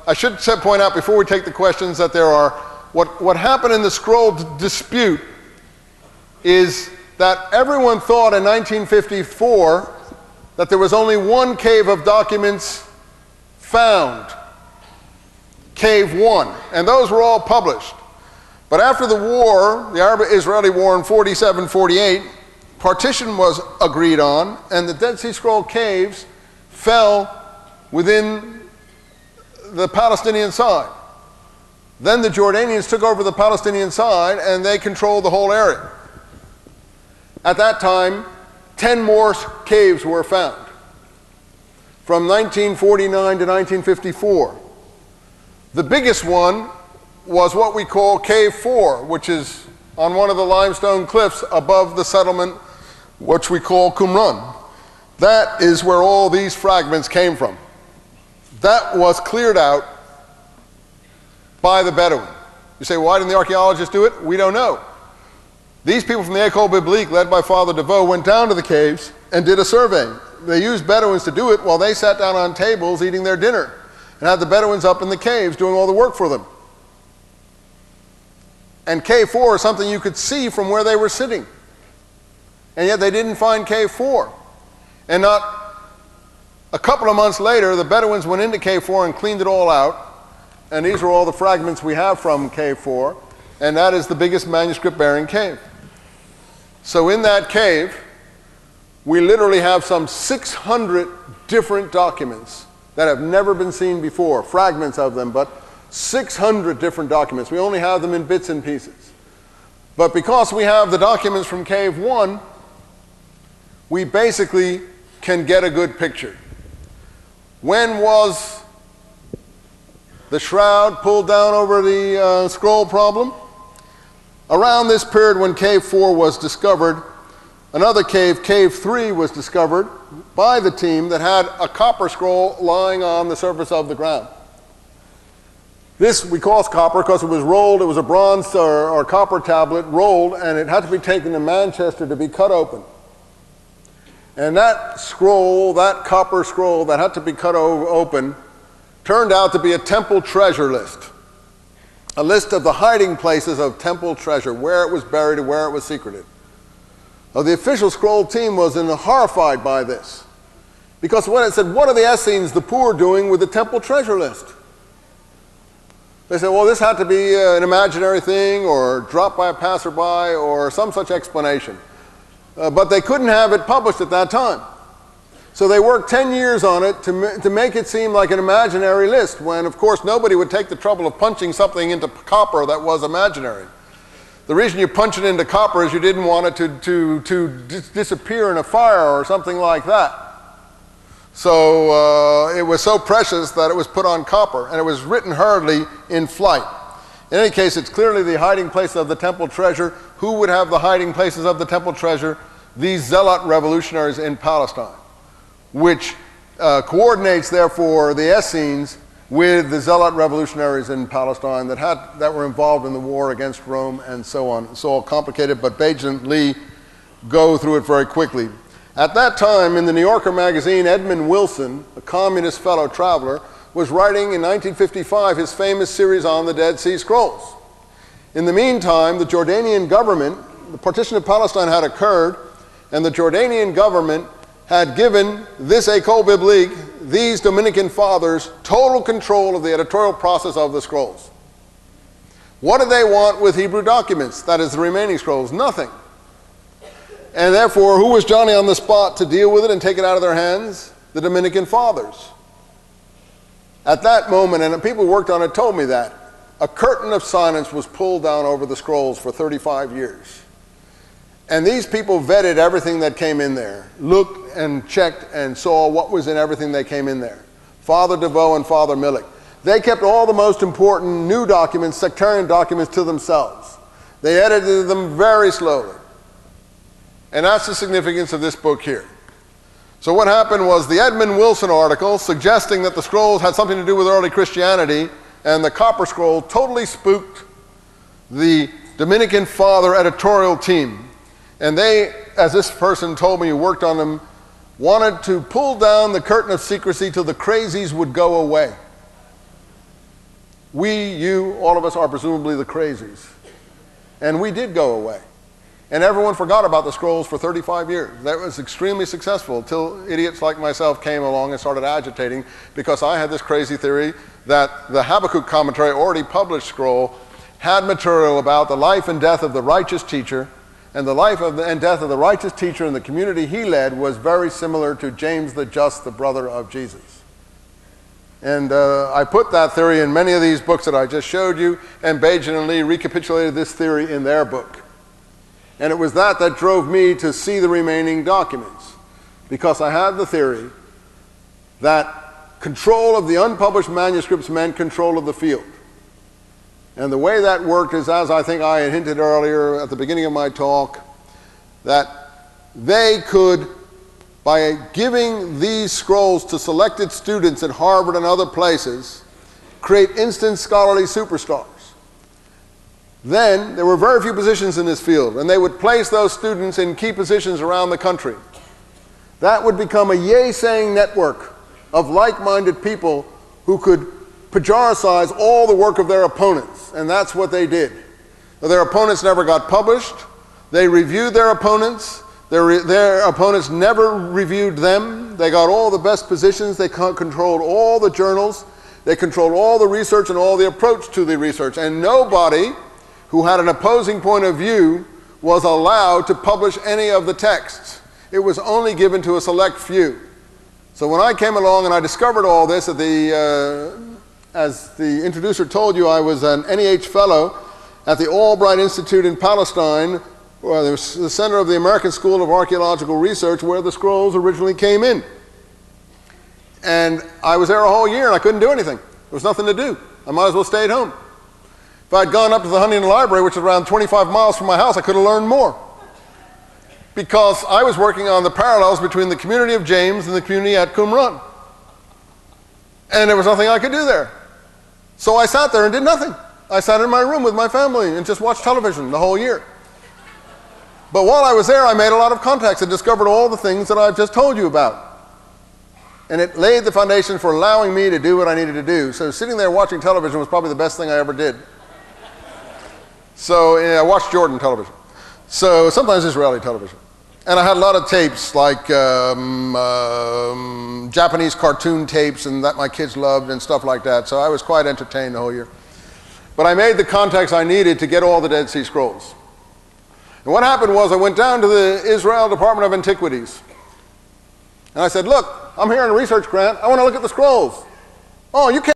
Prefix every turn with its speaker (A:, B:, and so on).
A: I should point out before we take the questions that there are, what happened in the scroll dispute is that everyone thought in 1954 that there was only one cave of documents found, Cave 1, and those were all published. But after the war, the Arab-Israeli war in 47-48, partition was agreed on, and the Dead Sea Scroll caves fell within the Palestinian side. Then the Jordanians took over the Palestinian side, and they controlled the whole area. At that time, 10 more caves were found from 1949 to 1954. The biggest one was what we call Cave 4, which is on one of the limestone cliffs above the settlement, which we call Qumran. That is where all these fragments came from. That was cleared out by the Bedouin. You say, why didn't the archaeologists do it? We don't know. These people from the École Biblique, led by Father DeVoe, went down to the caves and did a survey. They used Bedouins to do it while they sat down on tables eating their dinner and had the Bedouins up in the caves doing all the work for them. And Cave 4 is something you could see from where they were sitting. And yet they didn't find Cave 4. And not a couple of months later, the Bedouins went into Cave 4 and cleaned it all out. And these are all the fragments we have from Cave 4. And that is the biggest manuscript-bearing cave. So in that cave, we literally have some 600 different documents that have never been seen before, fragments of them, but 600 different documents. We only have them in bits and pieces. But because we have the documents from Cave 1, we basically can get a good picture. When was the shroud pulled down over the scroll problem? Around this period when Cave 4 was discovered, another cave, Cave 3, was discovered by the team that had a copper scroll lying on the surface of the ground. This we call copper because it was rolled. It was a bronze or copper tablet rolled, and it had to be taken to Manchester to be cut open. And that scroll, that copper scroll that had to be cut open, turned out to be a temple treasure list. A list of the hiding places of temple treasure, where it was buried and where it was secreted. Now, the official scroll team was horrified by this. Because when it said, what are the Essenes, the poor, doing with the temple treasure list? They said, well, this had to be an imaginary thing or dropped by a passerby or some such explanation. But they couldn't have it published at that time. So they worked 10 years on it to make it seem like an imaginary list, when, of course, nobody would take the trouble of punching something into copper that was imaginary. The reason you punch it into copper is you didn't want it to disappear in a fire or something like that. So it was so precious that it was put on copper, and it was written hurriedly in flight. In any case, it's clearly the hiding place of the temple treasure. Who would have the hiding places of the temple treasure? These zealot revolutionaries in Palestine, which coordinates, therefore, the Essenes with the zealot revolutionaries in Palestine that were involved in the war against Rome and so on. It's all complicated, but Page and Lee go through it very quickly. At that time, in the New Yorker magazine, Edmund Wilson, a communist fellow traveler, was writing in 1955 his famous series on the Dead Sea Scrolls. In the meantime, the Jordanian government, the partition of Palestine had occurred, and the Jordanian government had given this École Biblique, these Dominican fathers, total control of the editorial process of the scrolls. What did they want with Hebrew documents, that is the remaining scrolls? Nothing. And therefore, who was Johnny on the spot to deal with it and take it out of their hands? The Dominican fathers. At that moment, and the people who worked on it told me that, a curtain of silence was pulled down over the scrolls for 35 years. And these people vetted everything that came in there, looked and checked and saw what was in everything that came in there. Father DeVoe and Father Millick. They kept all the most important new documents, sectarian documents, to themselves. They edited them very slowly. And that's the significance of this book here. So what happened was the Edmund Wilson article suggesting that the scrolls had something to do with early Christianity, and the copper scroll totally spooked the Dominican Father editorial team. And they, as this person told me who worked on them, wanted to pull down the curtain of secrecy till the crazies would go away. We, you, all of us are presumably the crazies. And we did go away. And everyone forgot about the scrolls for 35 years. That was extremely successful until idiots like myself came along and started agitating, because I had this crazy theory that the Habakkuk commentary, already published scroll, had material about the life and death of the righteous teacher, and the life and death of the righteous teacher in the community he led was very similar to James the Just, the brother of Jesus. And I put that theory in many of these books that I just showed you, and Bajan and Lee recapitulated this theory in their book. And it was that drove me to see the remaining documents, because I had the theory that control of the unpublished manuscripts meant control of the field. And the way that worked is, as I think I had hinted earlier at the beginning of my talk, that they could, by giving these scrolls to selected students at Harvard and other places, create instant scholarly superstars. Then there were very few positions in this field, and they would place those students in key positions around the country. That would become a yay-saying network of like-minded people who could pejoricize all the work of their opponents, and that's what they did. Their opponents never got published. They reviewed their opponents. Their opponents never reviewed them. They got all the best positions. They controlled all the journals. They controlled all the research and all the approach to the research, and nobody who had an opposing point of view was allowed to publish any of the texts. It was only given to a select few. So when I came along and I discovered all this, as the introducer told you, I was an NEH fellow at the Albright Institute in Palestine, where it was the center of the American School of Archaeological Research, where the scrolls originally came in. And I was there a whole year and I couldn't do anything. There was nothing to do. I might as well stay at home. If I'd gone up to the Huntington Library, which is around 25 miles from my house, I could have learned more. Because I was working on the parallels between the community of James and the community at Qumran. And there was nothing I could do there. So I sat there and did nothing. I sat in my room with my family and just watched television the whole year. But while I was there, I made a lot of contacts and discovered all the things that I've just told you about. And it laid the foundation for allowing me to do what I needed to do. So sitting there watching television was probably the best thing I ever did. So I watched Jordan television. So sometimes Israeli television. And I had a lot of tapes, like Japanese cartoon tapes, and that my kids loved and stuff like that. So I was quite entertained the whole year. But I made the contacts I needed to get all the Dead Sea Scrolls. And what happened was I went down to the Israel Department of Antiquities. And I said, look, I'm here on a research grant. I want to look at the scrolls. Oh, you can't.